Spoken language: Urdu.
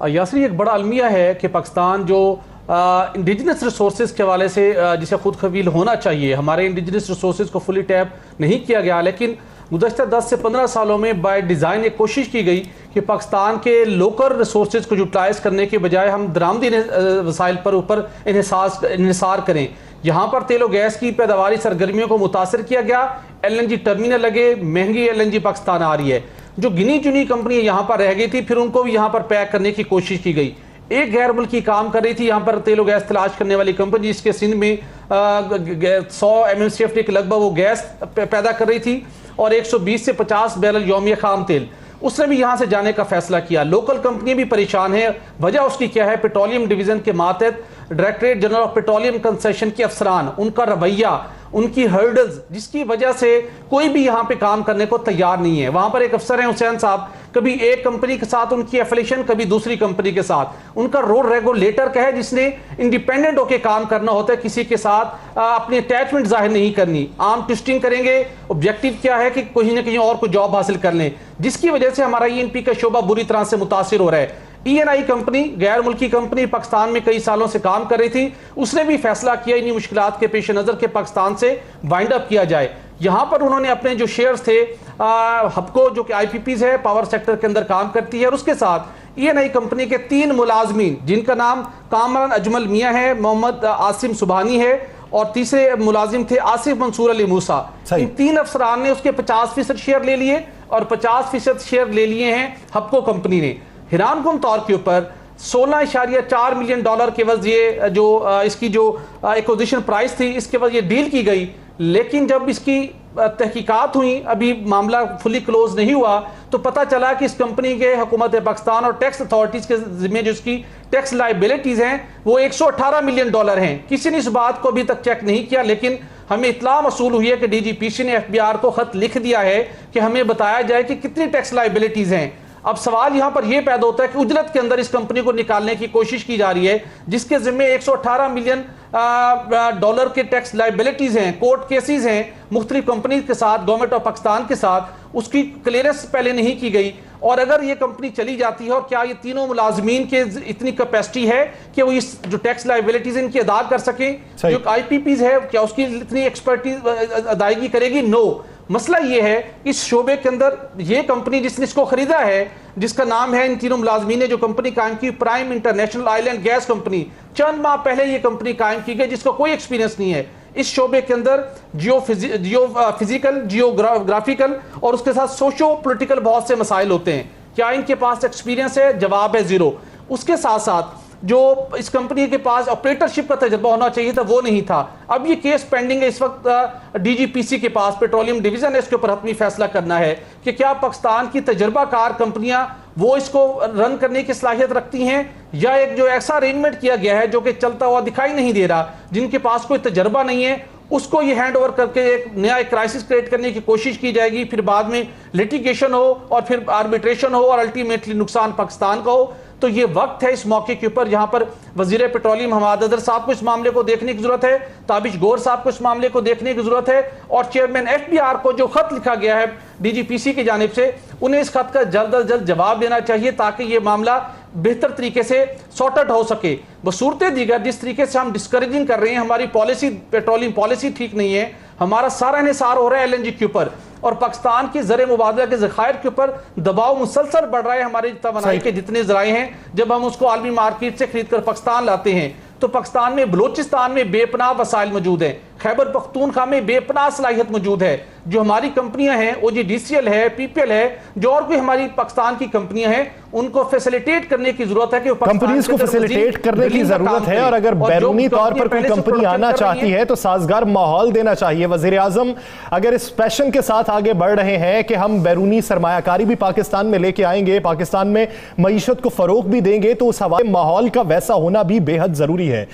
یاسر ایک بڑا المیہ ہے کہ پاکستان جو انڈیجنس ریسورسز کے حوالے سے جسے خود خبیل ہونا چاہیے، ہمارے انڈیجنس ریسورسز کو فلی ٹیپ نہیں کیا گیا، لیکن گزشتہ 10 سے 15 سالوں میں بائی ڈیزائن ایک کوشش کی گئی کہ پاکستان کے لوکل ریسورسز کو یوٹیلائز کرنے کے بجائے ہم درآمدی وسائل پر اوپر انحصار کریں۔ یہاں پر تیل و گیس کی پیداواری سرگرمیوں کو متاثر کیا گیا، ایل این جی ٹرمینل لگے، مہنگی ایل این جی پاکستان آ رہی ہے۔ جو گنی چنی کمپنی یہاں پر رہ گئی تھی، پھر ان کو بھی یہاں پر پیک کرنے کی کوشش کی گئی۔ ایک غیر ملکی کام کر رہی تھی یہاں پر تیل و گیس تلاش کرنے والی کمپنی، جس کے سندھ میں 100 MMCF کے لگ بھگ وہ گیس پیدا کر رہی تھی اور 120 سے 50 بیرل یومیہ خام تیل، اس نے بھی یہاں سے جانے کا فیصلہ کیا۔ لوکل کمپنی بھی پریشان ہے۔ وجہ اس کی کیا ہے؟ پیٹرولیم ڈویژن کے ماتحت directorate general of petroleum concession کے افسران، ان کا رویہ، ان کی ہرڈلز، جس کی وجہ سے کوئی بھی یہاں پہ کام کرنے کو تیار نہیں ہے۔ وہاں پر ایک افسر ہیں حسین صاحب، کبھی ایک کمپنی کے ساتھ ان کی ایفیلیشن، کبھی دوسری کمپنی کے ساتھ۔ ان کا رول ریگولیٹر کا ہے جس نے انڈیپینڈنٹ ہو کے کام کرنا ہوتا ہے، کسی کے ساتھ اپنی اٹیچمنٹ ظاہر نہیں کرنی۔ عام ٹوسٹنگ کریں گے، آبجیکٹو کیا ہے کہ کہیں نہ کہیں اور کوئی جاب حاصل کر لیں، جس کی وجہ سے ہمارا ENP کا شعبہ بری طرح سے متاثر ہو رہا ہے۔ ENI کمپنی، غیر ملکی کمپنی، پاکستان میں کئی سالوں سے کام کر رہی تھی، اس نے بھی فیصلہ کیا انہی مشکلات کے پیش نظر کے پاکستان سے وائنڈ اپ کیا جائے۔ یہاں پر انہوں نے اپنے جو شیئرز تھے ہپکو جو کہ IPPs ہے، پاور سیکٹر کے اندر کام کرتی ہے، اور اس کے ساتھ ENI کمپنی کے 3 ملازمین جن کا نام کامران اجمل میاں ہے، محمد عاصم سبحانی ہے، اور تیسرے ملازم تھے آصف منصور علی موسیٰ۔ ان 3 افسران نے اس کے 50% شیئر لے لیے اور 50% شیئر لے لیے ہیں ہپکو کمپنی نے۔ حیران کن طور کے اوپر $16.4 ملین کے وز یہ جو اس کی جو ایکوزیشن پرائس تھی، اس کے وز یہ ڈیل کی گئی، لیکن جب اس کی تحقیقات ہوئیں، ابھی معاملہ فلی کلوز نہیں ہوا، تو پتہ چلا کہ اس کمپنی کے حکومت پاکستان اور ٹیکس اتھارٹیز کے ذمہ جو اس کی ٹیکس لائبلٹیز ہیں وہ $118 ملین ہیں۔ کسی نے اس بات کو ابھی تک چیک نہیں کیا، لیکن ہمیں اطلاع موصول ہوئی ہے کہ DGPC نے FBR کو خط لکھ دیا ہے کہ ہمیں بتایا جائے کہ کتنی ٹیکس لائبلٹیز ہیں۔ اب سوال یہاں پر یہ پیدا ہوتا ہے کہ اجرت کے اندر اس کمپنی کو نکالنے کی کوشش کی جا رہی ہے، جس کے ذمہ $118 ملین کے ٹیکس لائبلٹیز ہیں، کورٹ کیسز ہیں مختلف کمپنیز کے ساتھ، گورنمنٹ آف پاکستان کے ساتھ، اس کی کلیئرنس پہلے نہیں کی گئی۔ اور اگر یہ کمپنی چلی جاتی ہے، اور کیا یہ تینوں ملازمین کے اتنی کیپیسٹی ہے کہ وہ اس جو ٹیکس لائبلٹیز ان کی ادا کر سکیں؟ جو IPPs ہے، کیا اس کی اتنی ایکسپرٹیز ادائیگی کرے گی؟ نو۔ مسئلہ یہ ہے اس شعبے کے اندر یہ کمپنی جس نے اس کو خریدا ہے، جس کا نام ہے ان تینوں ملازمین نے جو کمپنی قائم کی، Prime International Oil and Gas Company, چند ماہ پہلے یہ کمپنی قائم کی گئی، جس کا کوئی ایکسپیرینس نہیں ہے اس شعبے کے اندر۔ جیو فزیکل، جیوگرافیکل اور اس کے ساتھ سوشو پولیٹیکل بہت سے مسائل ہوتے ہیں۔ کیا ان کے پاس ایکسپیرینس ہے؟ جواب ہے زیرو۔ اس کے ساتھ ساتھ جو اس کمپنی کے پاس آپریٹرشپ کا تجربہ ہونا چاہیے تھا، وہ نہیں تھا۔ اب یہ کیس پینڈنگ ہے اس وقت DGPC کے پاس، پیٹرولیم ڈویژن ہے، اس کے اوپر حتمی فیصلہ کرنا ہے کہ کیا پاکستان کی تجربہ کار کمپنیاں وہ اس کو رن کرنے کی صلاحیت رکھتی ہیں، یا ایک جو ایسا ارینجمنٹ کیا گیا ہے جو کہ چلتا ہوا دکھائی نہیں دے رہا، جن کے پاس کوئی تجربہ نہیں ہے، اس کو یہ ہینڈ اوور کر کے ایک نیا کرائسس کریٹ کرنے کی کوشش کی جائے گی، پھر بعد میں لیٹیگیشن ہو اور پھر آربیٹریشن ہو اور الٹیمیٹلی نقصان پاکستان کا ہو۔ تو یہ وقت ہے اس موقع کے اوپر یہاں پر وزیر پیٹرولیم حماد اظہر صاحب کو اس معاملے کو دیکھنے کی ضرورت ہے، تابش گور صاحب کو اس معاملے کو دیکھنے کی ضرورت ہے، اور چیئرمین FBR کو جو خط لکھا گیا ہے DGPC کی جانب سے، انہیں اس خط کا جلد از جلد جواب دینا چاہیے تاکہ یہ معاملہ بہتر طریقے سے سارٹ آؤٹ ہو سکے۔ بصورت دیگر جس طریقے سے ہم ڈسکریجنگ کر رہے ہیں، ہماری پالیسی، پیٹرولیم پالیسی ٹھیک نہیں ہے، ہمارا سارا انحصار ہو رہا ہے LNG کے اوپر، اور پاکستان کی زر مبادلہ کے ذخائر کے اوپر دباؤ مسلسل بڑھ رہا ہے۔ ہمارے توانائی کے جتنے ذرائع ہیں، جب ہم اس کو عالمی مارکیٹ سے خرید کر پاکستان لاتے ہیں، تو پاکستان میں بلوچستان میں بے پناہ وسائل موجود ہیں، خیبر پختونخوا میں بے پناہ صلاحیت موجود ہے۔ جو ہماری کمپنیاں ہیں، OGDCL ہے، PPL ہے، جو اور کوئی ہماری پاکستان کی کمپنیاں ہیں، ان کو فیسیلیٹیٹ کرنے کی ضرورت ہے کہ کمپنیز کو فیسیلیٹیٹ کرنے کی ضرورت ہے، اور اگر بیرونی طور پر کوئی کمپنی آنا چاہتی ہے تو سازگار ماحول دینا چاہیے۔ وزیر اعظم اگر اس پیشن کے ساتھ آگے بڑھ رہے ہیں کہ ہم بیرونی سرمایہ کاری بھی پاکستان میں لے کے آئیں گے، پاکستان میں معیشت کو فروغ بھی دیں گے، تو اس حوالے ماحول کا ویسا ہونا بھی بے حد ضروری ہے۔